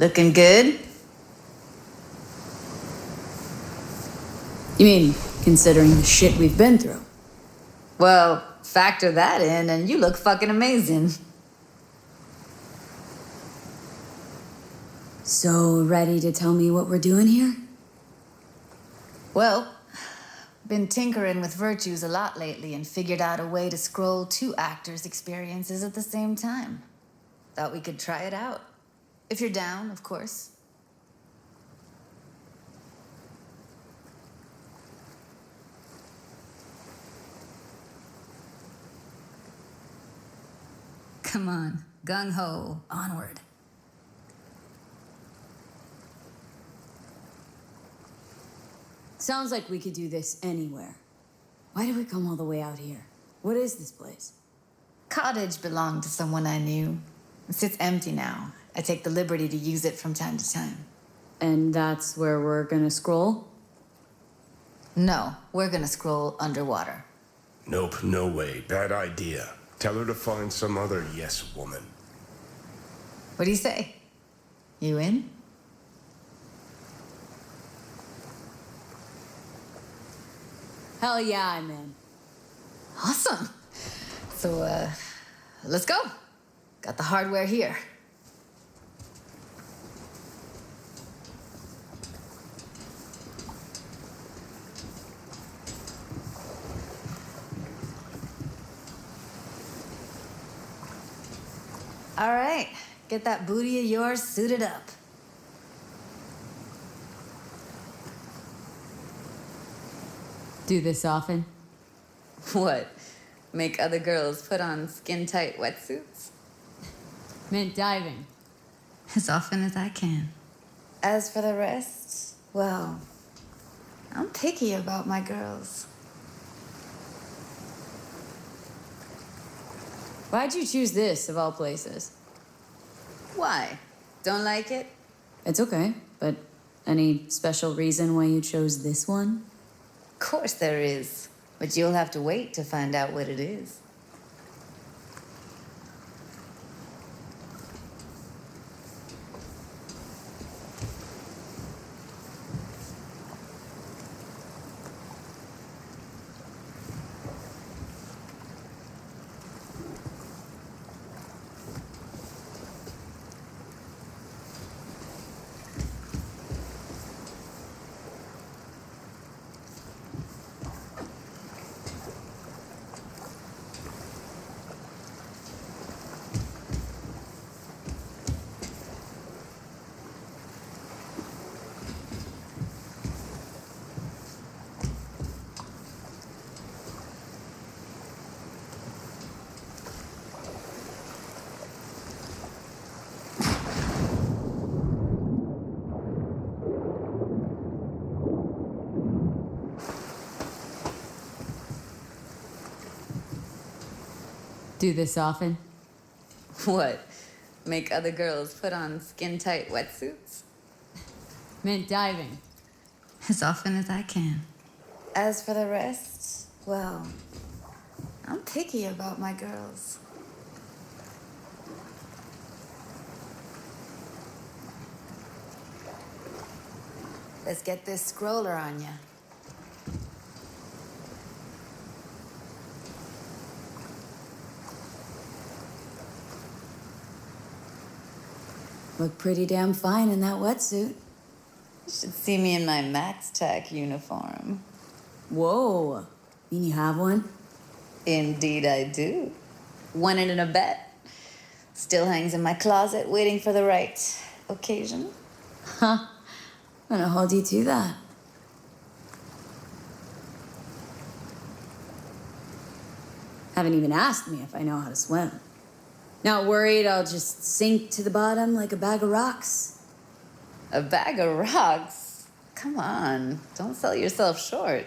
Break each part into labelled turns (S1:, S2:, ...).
S1: Looking good?
S2: You mean, considering the shit we've been through?
S1: Well, factor that in and you look fucking amazing.
S2: So, ready to tell me what we're doing here?
S1: Well, been tinkering with virtues a lot lately and figured out a way to scroll two actors' experiences at the same time. Thought we could try it out. If you're down, of course. Come on, gung-ho, onward.
S2: Sounds like we could do this anywhere. Why did we come all the way out here? What is this place?
S1: Cottage belonged to someone I knew. It sits empty now. I take the liberty to use it from time to time.
S2: And that's where we're gonna scroll?
S1: No, we're gonna scroll underwater.
S3: Nope, no way. Bad idea. Tell her to find some other yes woman.
S1: What do you say? You in?
S2: Hell yeah, I'm in.
S1: Awesome. So, let's go. Got the hardware here. All right, get that booty of yours suited up.
S2: Do this often?
S1: What? Make other girls put on skin-tight wetsuits?
S2: Meant diving.
S1: As often as I can. As for the rest, well, I'm picky about my girls.
S2: Why'd you choose this, of all places?
S1: Why? Don't like it?
S2: It's okay, but any special reason why you chose this one?
S1: Of course there is, but you'll have to wait to find out what it is.
S2: Do this often?
S1: What? Make other girls put on skin-tight wetsuits?
S2: Meant diving.
S1: As often as I can. As for the rest, well, I'm picky about my girls. Let's get this scroller on ya.
S2: Look pretty damn fine in that wetsuit.
S1: You should see me in my Max Tac uniform.
S2: Whoa. Mean you have one?
S1: Indeed I do. Won it in a bet. Still hangs in my closet waiting for the right occasion.
S2: Huh. I'm gonna hold you to that. Haven't even asked me if I know how to swim. Not worried I'll just sink to the bottom like a bag of rocks?
S1: A bag of rocks? Come on, don't sell yourself short.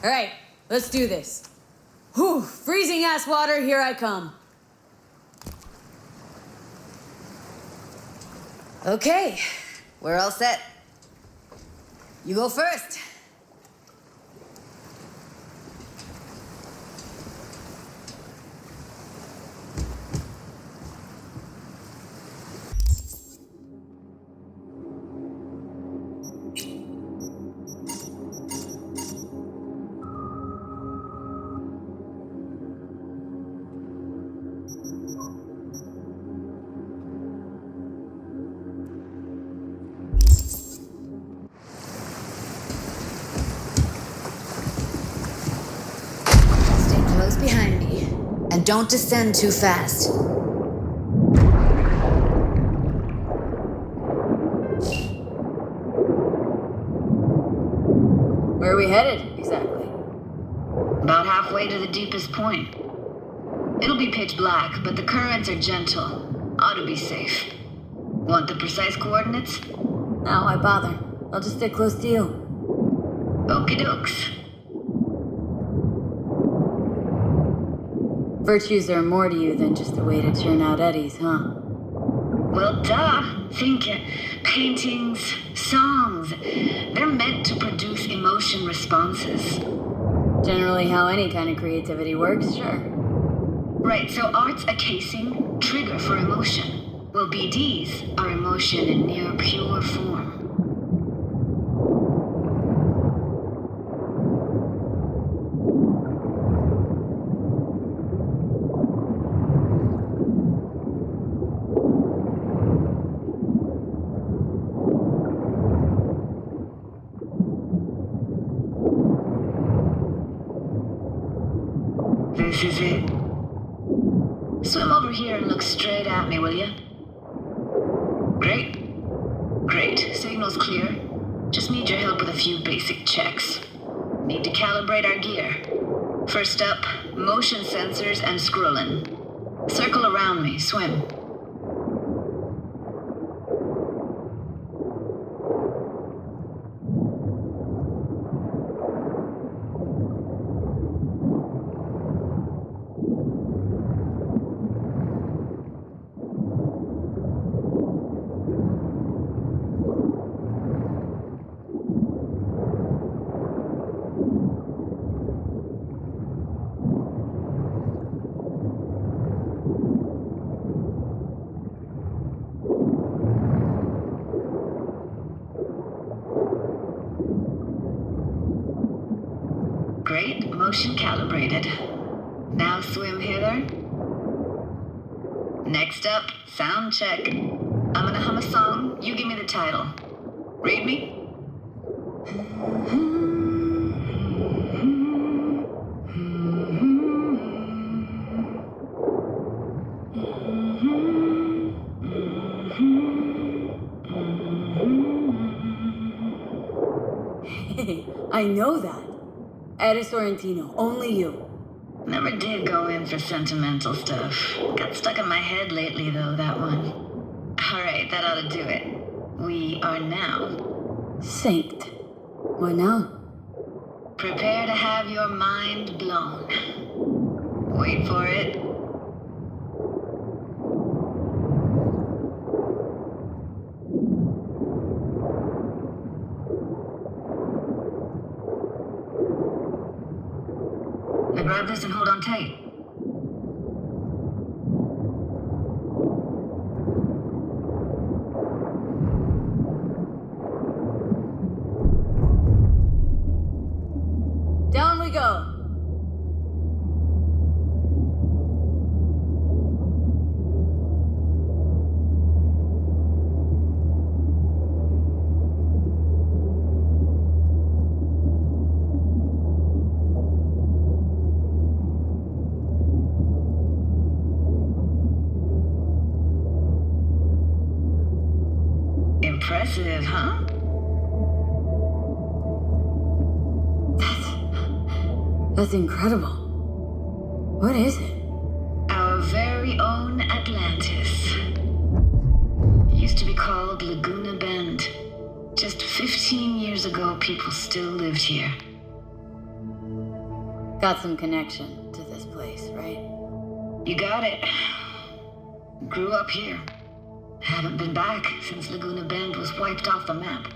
S2: All right, let's do this. Whew, freezing ass water, here I come.
S1: Okay, we're all set. You go first. And don't descend too fast.
S2: Where are we headed, exactly?
S1: About halfway to the deepest point. It'll be pitch black, but the currents are gentle. Ought to be safe. Want the precise coordinates?
S2: No, why bother? I'll just stay close to you.
S1: Okie dokes.
S2: Virtues are more to you than just a way to churn out eddies, huh?
S1: Well, duh. Think paintings, songs. They're meant to produce emotion responses.
S2: Generally how any kind of creativity works, sure.
S1: Right, so art's a casing, trigger for emotion. Well, BDs are emotion in near pure form. This is it. Swim over here and look straight at me, will ya? Great. Great. Signal's clear. Just need your help with a few basic checks. Need to calibrate our gear. First up, motion sensors and scrolling. Circle around me. Swim. Great, motion calibrated. Now swim hither. Next up, sound check. I'm gonna hum a song, you give me the title. Read me?
S2: Hey, I know that. Eddie Sorrentino, only you.
S1: Never did go in for sentimental stuff. Got stuck in my head lately, though, that one. Alright, that ought to do it. We are now.
S2: Synced. What now?
S1: Prepare to have your mind blown. Wait for it. Now grab this and hold on tight.
S2: Down we go.
S1: Impressive, huh?
S2: That's incredible. What is it?
S1: Our very own Atlantis. Used to be called Laguna Bend. Just 15 years ago, people still lived here.
S2: Got some connection to this place, right?
S1: You got it. Grew up here. Haven't been back since Laguna Bend was wiped off the map.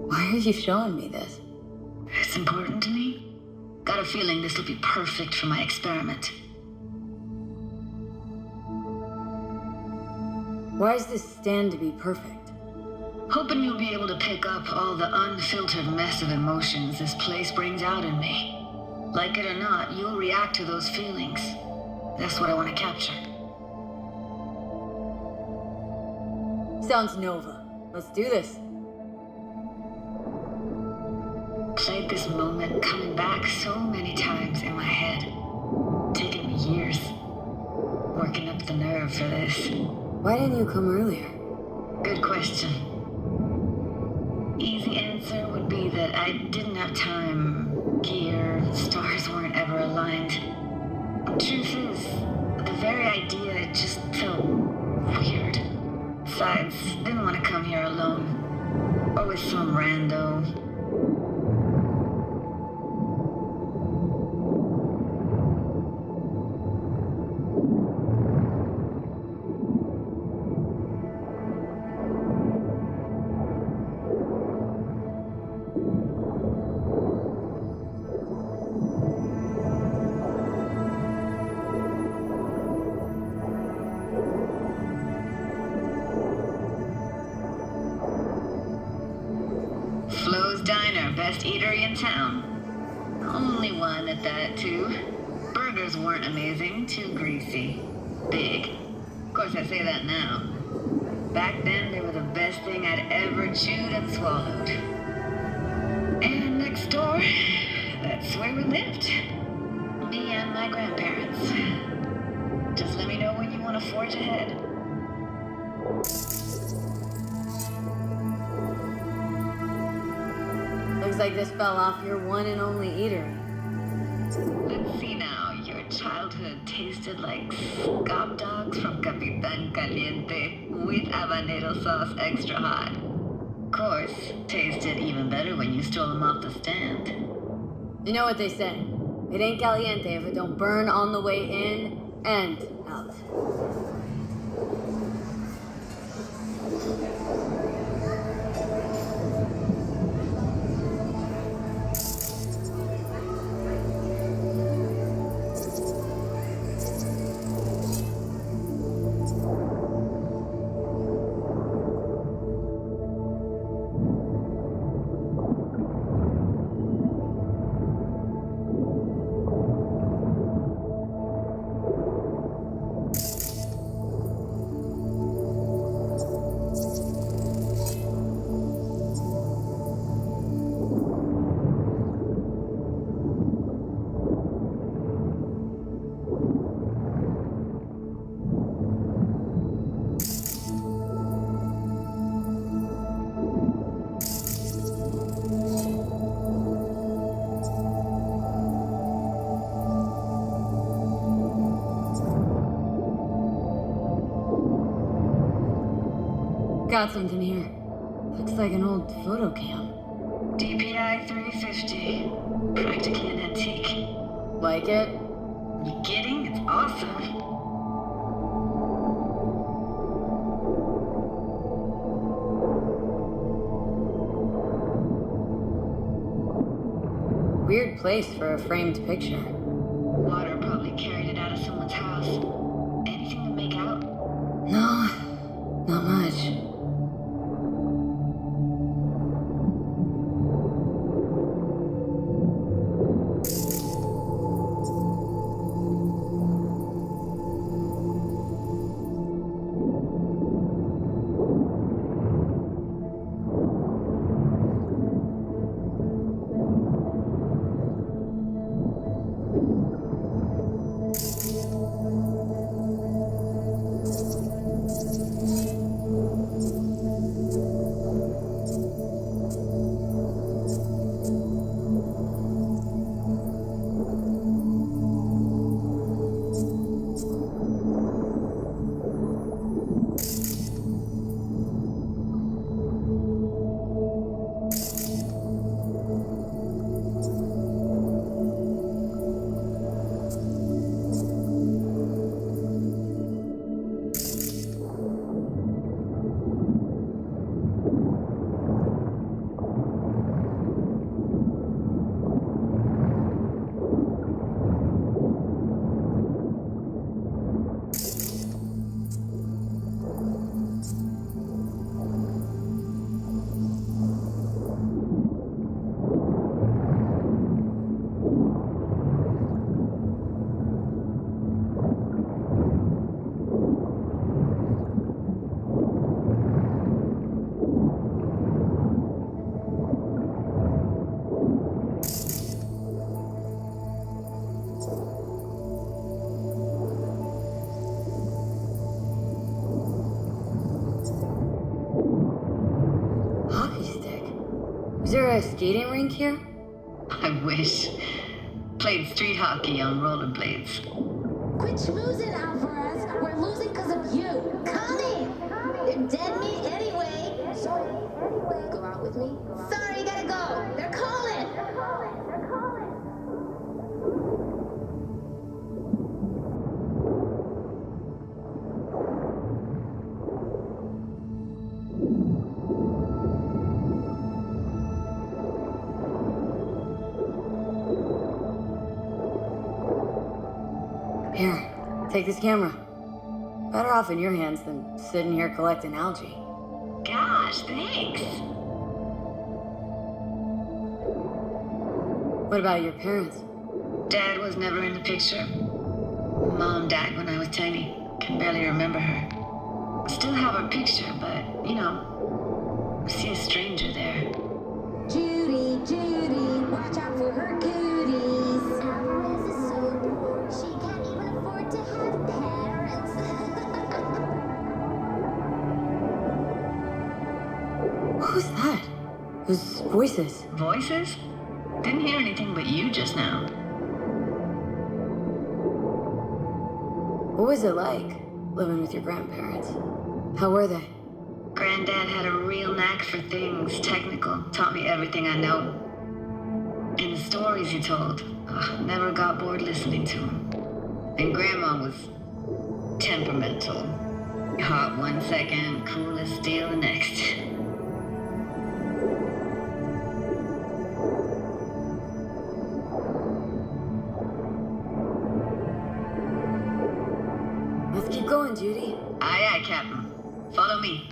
S2: Why are you showing me this?
S1: It's important to me. Got a feeling this will be perfect for my experiment.
S2: Why does this stand to be perfect?
S1: Hoping you'll be able to pick up all the unfiltered mess of emotions this place brings out in me. Like it or not, you'll react to those feelings. That's what I want to capture.
S2: Sounds Nova. Let's do this.
S1: Played this moment moment coming back so many times in my head. Taking me years. Working up the nerve for this.
S2: Why didn't you come earlier?
S1: Good question. Easy answer would be that I didn't have time. Gear, stars weren't ever aligned. Truth is, the very idea, it just felt weird. Besides, didn't want to come here alone. Or with some rando. Flo's Diner, best eatery in town. Only one at that, too. Burgers weren't amazing, too greasy. Big. Of course, I say that now. Back then, they were the best thing I'd ever chewed and swallowed. And next door, that's where we lived. Me and my grandparents. Just let me know when you want to forge ahead.
S2: Looks like this fell off your one and only eatery.
S1: Let's see now. Your childhood tasted like scab dogs from Capitan Caliente with habanero sauce extra hot. Of course, tasted even better when you stole them off the stand.
S2: You know what they say. It ain't caliente if it don't burn on the way in and out. Got something here. Looks like an old photo cam.
S1: DPI 350. Practically an antique.
S2: Like it?
S1: You kidding? It's awesome.
S2: Weird place for a framed picture.
S1: Water probably carried it out of someone's house. Anything to make out?
S2: No, not much. there a skating rink here?
S1: I wish. Played street hockey on rollerblades.
S4: Quit schmoozing, Alvarez. We're losing because of you. Come in. They're dead meat anyway. Sorry. Go out with me? Sorry, you gotta go. They're calling.
S2: Here, take this camera. Better off in your hands than sitting here collecting algae.
S1: Gosh, thanks.
S2: What about your parents?
S1: Dad was never in the picture. Mom died when I was tiny. Can barely remember her. Still have her picture, but, you know, see a stranger there.
S4: Judy, watch out for her cooties. Alvarez is so poor, she can't even afford to have parents.
S2: Who's that? Those voices.
S1: Voices? Didn't hear anything but you just now.
S2: What was it like, living with your grandparents? How were they?
S1: Granddad had a real knack for things technical. Taught me everything I know. And the stories he told, never got bored listening to him. And Grandma was temperamental. Hot one second, cool as steel the next.
S2: Let's keep going, Judy.
S1: Aye, aye, Captain. Follow me.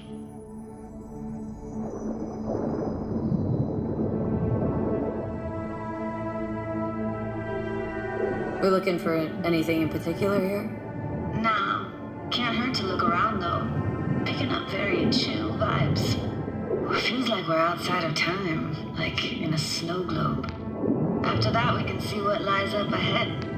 S2: We're looking for anything in particular here?
S1: Nah, can't hurt to look around though. Picking up very chill vibes. Feels like we're outside of time, like in a snow globe. After that, we can see what lies up ahead.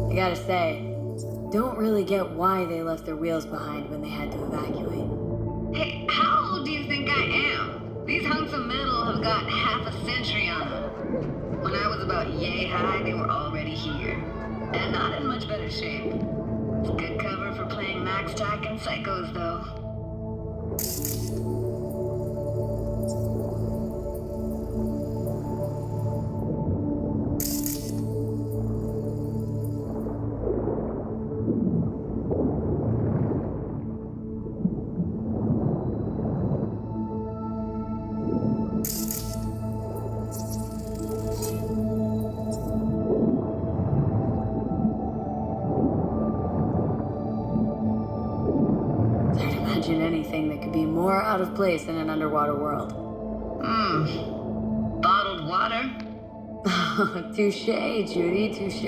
S2: I gotta say, don't really get why they left their wheels behind when they had to evacuate.
S1: Hey, how old do you think I am? These hunks of metal have got half a century on them. When I was about yay high, they were already here. And not in much better shape. It's good cover for playing Max Tack and Psychos, though.
S2: Anything that could be more out of place in an underwater world.
S1: Bottled water?
S2: Touche, Judy, touche.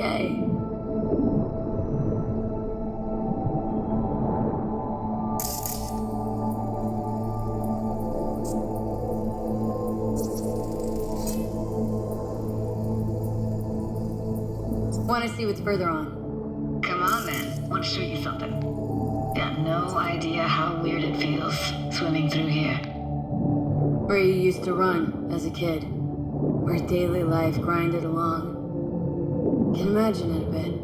S2: Want to see what's further on?
S1: Come on then, want to show you something. Got no idea how weird it feels swimming through here.
S2: Where you used to run as a kid. Where daily life grinded along. Can imagine it a bit.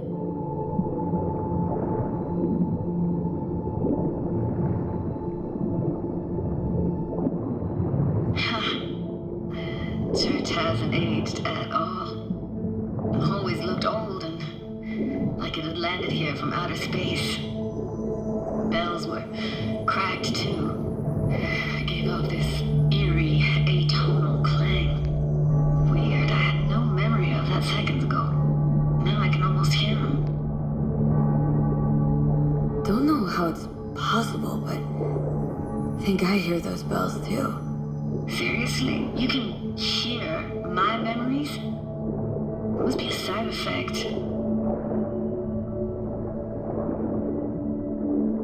S1: Church hasn't aged at all. Always looked old and like it had landed here from outer space. Bells were cracked too. Gave off this eerie, atonal clang. Weird, I had no memory of that seconds ago. Now I can almost hear them.
S2: Don't know how it's possible, but think I hear those bells too.
S1: Seriously? You can hear my memories? It must be a side effect.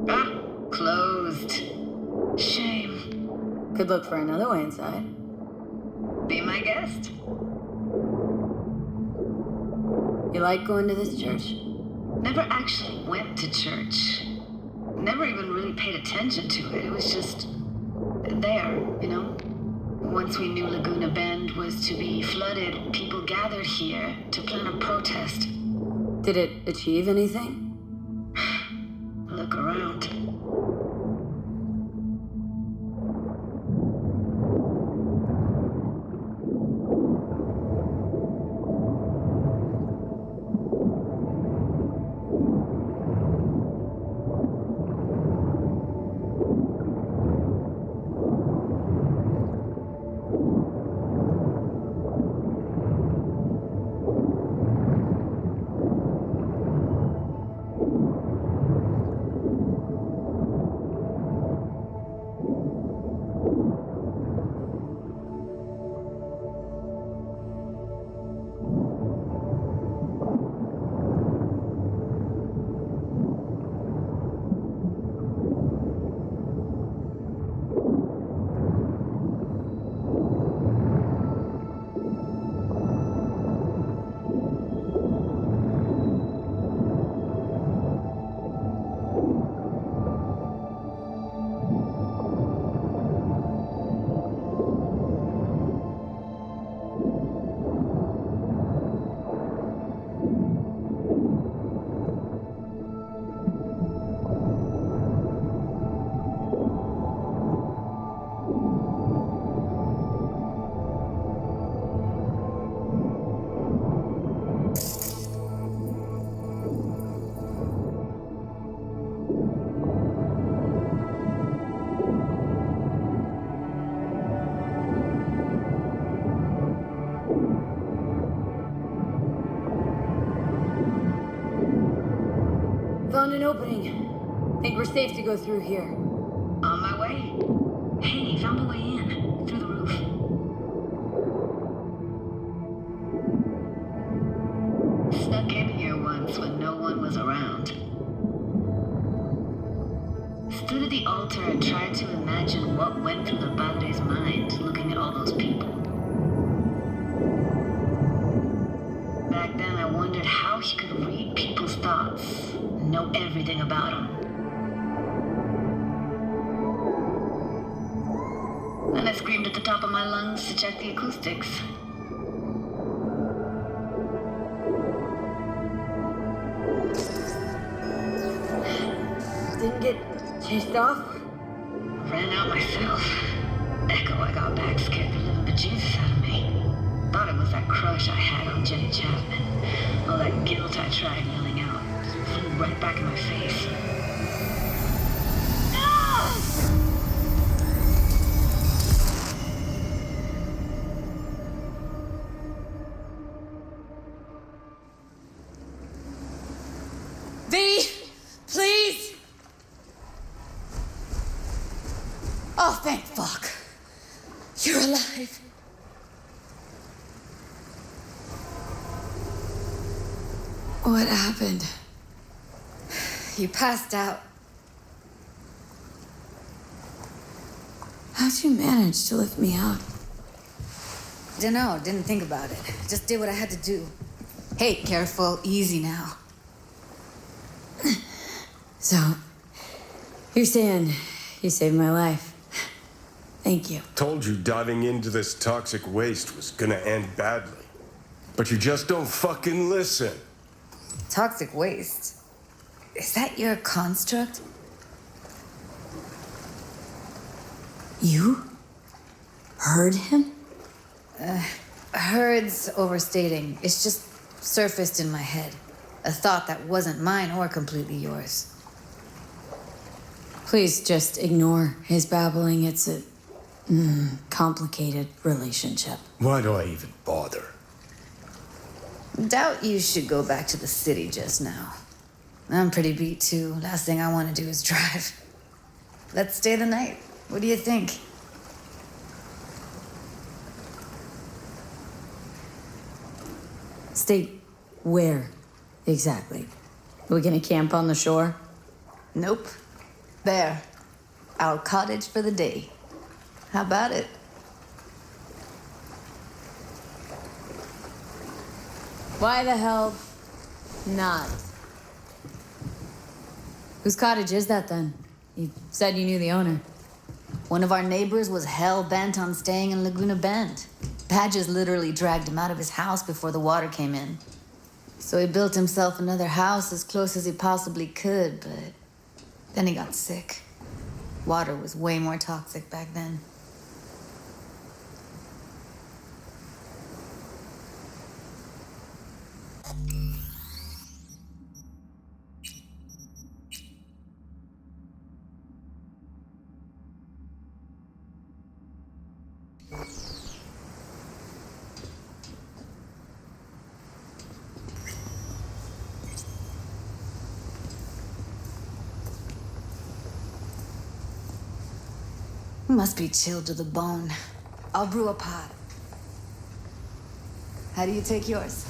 S1: Ah, closed. Shame.
S2: Could look for another way inside.
S1: Be my guest.
S2: You like going to this church?
S1: Never actually went to church. Never even really paid attention to it. It was just there, you know? Once we knew Laguna Bend was to be flooded, people gathered here to plan a protest.
S2: Did it achieve anything?
S1: Look around.
S2: Found an opening. Think we're safe to go through here.
S1: On my way. Hey, found a way in. Through the roof. Snuck in here once when no one was around. Stood at the altar and tried to imagine what went through the padre's mind looking at all those people. Back then I wondered how he could read people's thoughts, know everything about them. Then I screamed at the top of my lungs to check the acoustics.
S2: Didn't get chased off?
S1: Ran out myself. Echo I got back scared the living bejesus out of me. Thought it was that crush I had on Jenny Chapman. All that guilt I tried yelling out flew right back in my face.
S2: V! Please! Oh, thank fuck. You're alive. What happened? You passed out. How'd you manage to lift me up?
S5: Dunno, didn't think about it. Just did what I had to do. Hey, careful, easy now.
S2: So, you're saying you saved my life. Thank you.
S3: Told you diving into this toxic waste was gonna end badly. But you just don't fucking listen.
S5: Toxic waste? Is that your construct?
S2: You? Heard him?
S5: Heard's overstating. It's just surfaced in my head. A thought that wasn't mine or completely yours.
S2: Please just ignore his babbling. It's a complicated relationship.
S3: Why do I even bother?
S5: Doubt you should go back to the city just now. I'm pretty beat too. Last thing I want to do is drive. Let's stay the night. What do you think?
S2: Stay where exactly? Are we gonna camp on the shore?
S5: Nope. There. Our cottage for the day. How about it?
S2: Why the hell not? Whose cottage is that then? You said you knew the owner.
S5: One of our neighbors was hell-bent on staying in Laguna Bend. Badges literally dragged him out of his house before the water came in. So he built himself another house as close as he possibly could, but then he got sick. Water was way more toxic back then. Must be chilled to the bone. I'll brew a pot. How do you take yours?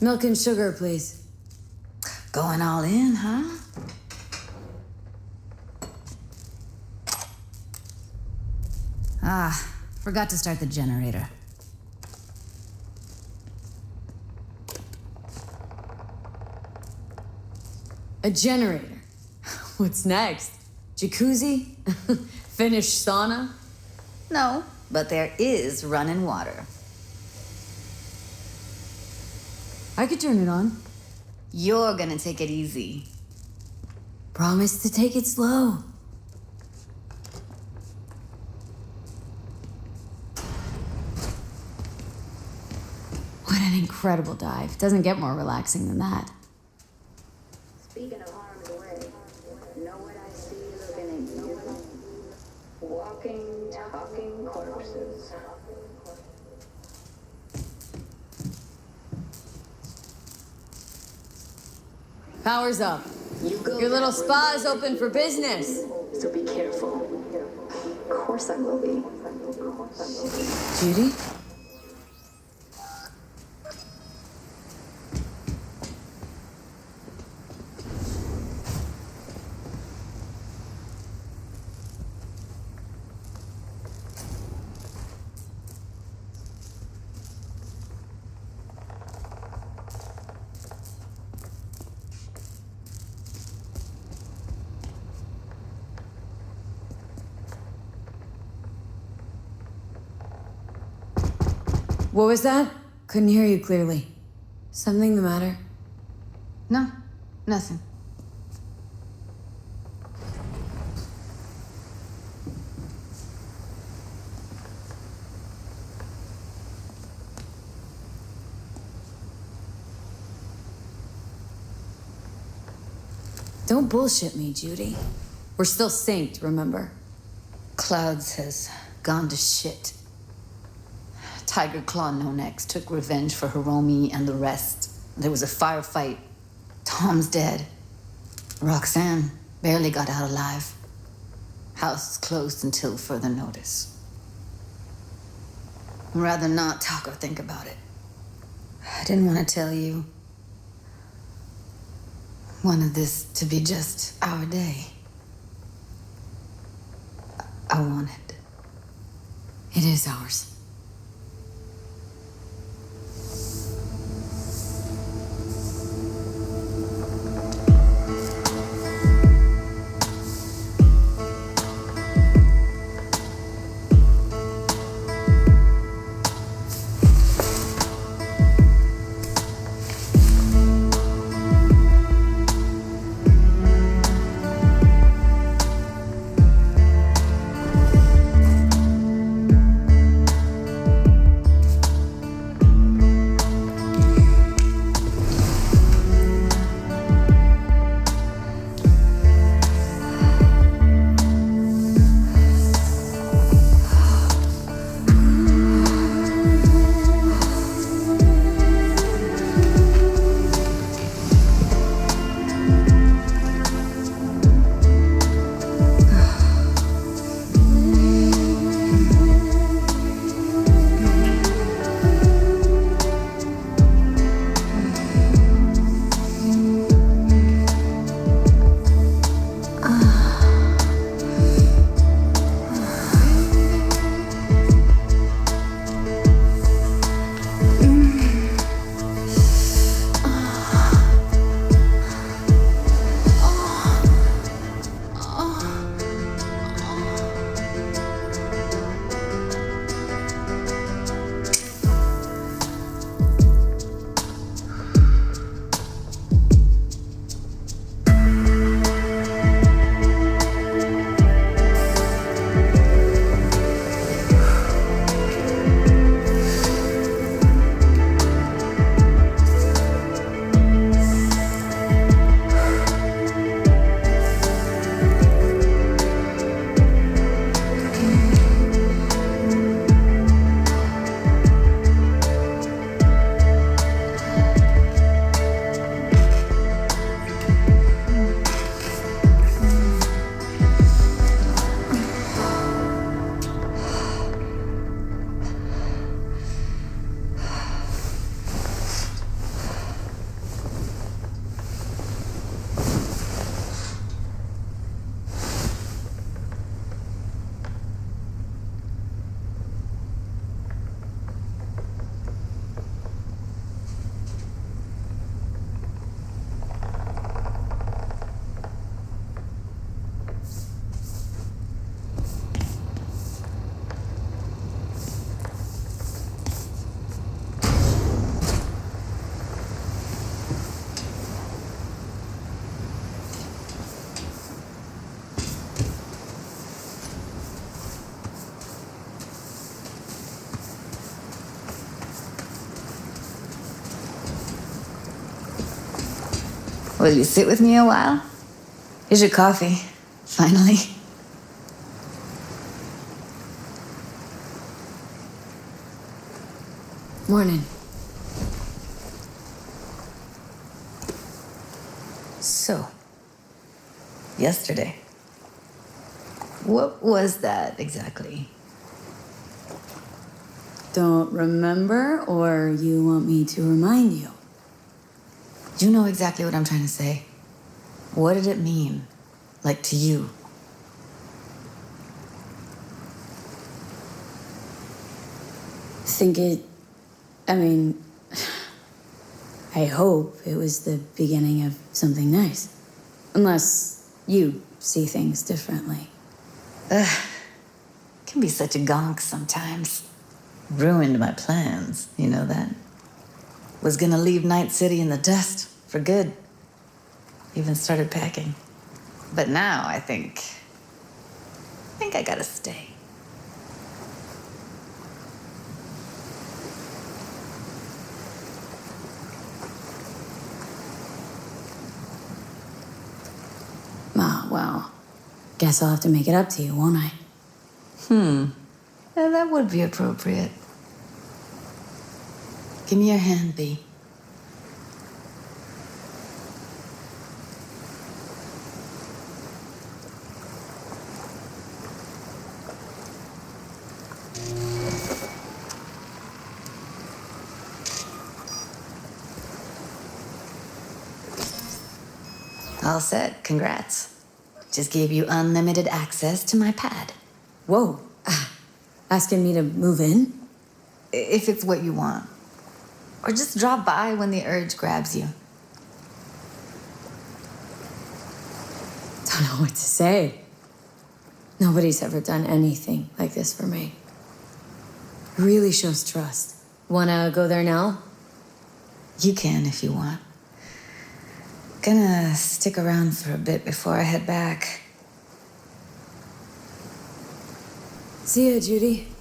S2: Milk and sugar, please.
S5: Going all in, huh? Ah, forgot to start the generator.
S2: A generator. What's next? Jacuzzi? Finnish sauna?
S5: No, but there is running water.
S2: I could turn it on.
S5: You're gonna take it easy.
S2: Promise to take it slow. What an incredible dive. Doesn't get more relaxing than that.
S4: Speaking of harm's way, know what I see looking at you? Walking, talking corpses.
S2: Power's up. Your little spa's open for business.
S4: So be careful. Of course I will be.
S2: Judy? What was that? Couldn't hear you clearly. Something the matter?
S5: No, nothing.
S2: Don't bullshit me, Judy. We're still synced, remember?
S5: Clouds has gone to shit. Tiger Claw No Next took revenge for Hiromi and the rest. There was a firefight. Tom's dead. Roxanne barely got out alive. House is closed until further notice. I'd rather not talk or think about it. I didn't want to tell you. Wanted this to be just our day. I wanted.
S2: It is ours.
S5: Will you sit with me a while? Here's your coffee, finally.
S2: Morning.
S5: So, yesterday. What was that exactly?
S2: Don't remember, or you want me to remind you?
S5: You know exactly what I'm trying to say. What did it mean? Like to you?
S2: I hope it was the beginning of something nice. Unless you see things differently.
S5: Can be such a gonk sometimes. Ruined my plans, you know that? Was gonna leave Night City in the dust for good. Even started packing. But now I think I gotta stay.
S2: Ah, well, guess I'll have to make it up to you, won't I?
S5: Yeah, that would be appropriate. Give me your hand, B. All set. Congrats. Just gave you unlimited access to my pad.
S2: Whoa. Asking me to move in?
S5: If it's what you want. Or just drop by when the urge grabs you.
S2: Don't know what to say. Nobody's ever done anything like this for me. Really shows trust. Wanna go there now?
S5: You can if you want. Gonna stick around for a bit before I head back.
S2: See ya, Judy.